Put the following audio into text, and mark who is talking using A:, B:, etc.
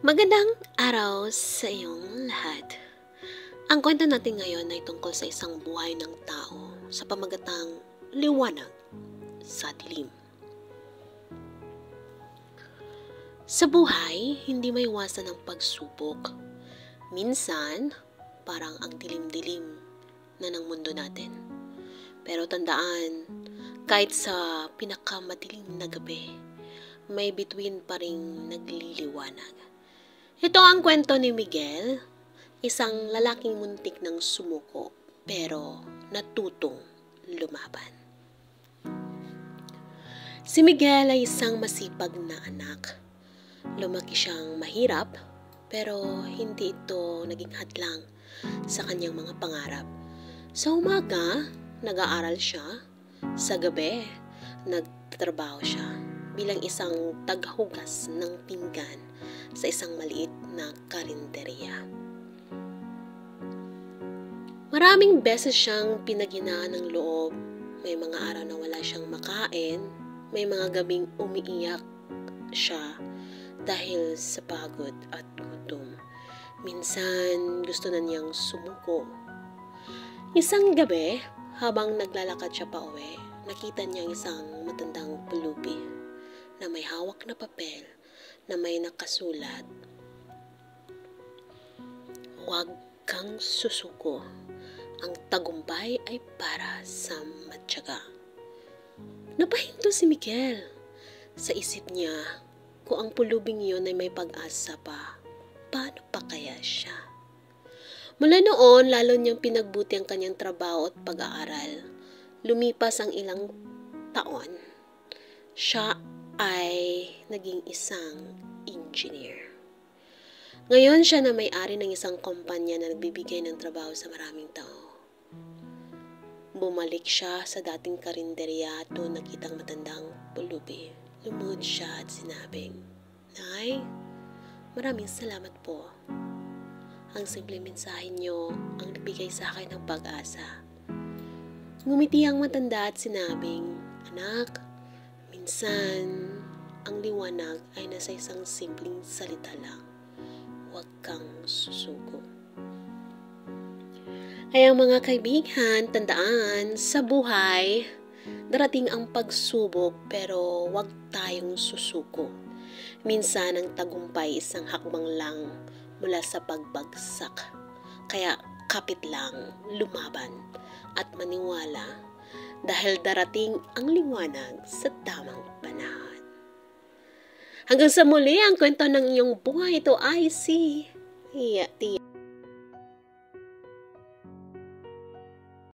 A: Magandang araw sa iyong lahat. Ang kwento natin ngayon ay tungkol sa isang buhay ng tao sa pamagatang liwanag sa dilim. Sa buhay, hindi may iwasan ang pagsubok. Minsan, parang ang dilim-dilim na ng mundo natin. Pero tandaan, kahit sa pinakamadilim na gabi, may bituin pa ring nagliliwanag. Ito ang kwento ni Miguel, isang lalaking muntik ng sumuko pero natutong lumaban. Si Miguel ay isang masipag na anak. Lumaki siyang mahirap pero hindi ito naging hadlang sa kanyang mga pangarap. Sa umaga, nag-aaral siya. Sa gabi, nagtatrabaho siya bilang isang tagahugas ng pinggan sa isang maliit na karinderya. Maraming beses siyang pinaghinaan ng loob. May mga araw na wala siyang makain. May mga gabing umiiyak siya dahil sa pagod at gutom. Minsan gusto na niyang sumuko. Isang gabi, habang naglalakad siya pa uwi, nakita niya isang matandang pulubi na may hawak na papel na may nakasulat, "Huwag kang susuko. Ang tagumpay ay para sa matyaga." Napahinto si Miguel. Sa isip niya, kung ang pulubing iyon ay may pag-asa pa, paano pa kaya siya? Mula noon, lalo niyang pinagbuti ang kanyang trabaho at pag-aaral. Lumipas ang ilang taon. Siya ay naging isang engineer. Ngayon siya na may-ari ng isang kumpanya na nagbibigay ng trabaho sa maraming tao. Bumalik siya sa dating karinderya at doon nakitang matandang pulubi. Lumuhod siya at sinabing, "Nay, maraming salamat po. Ang simpleng mensahe niyo ang nagbigay sa akin ng pag-asa." Ngumiti ang matanda at sinabing, "Anak, minsan ang liwanag ay nasa isang simpleng salita lang. Huwag kang susuko." Kaya mga kaibigan, tandaan, sa buhay, darating ang pagsubok pero huwag tayong susuko. Minsan ang tagumpay isang hakbang lang mula sa pagbagsak. Kaya kapit lang, lumaban at maniwala dahil darating ang liwanag sa tamang panahon. Hanggang sa muli, ang kwento ng iyong buhay, ito ay si Tia.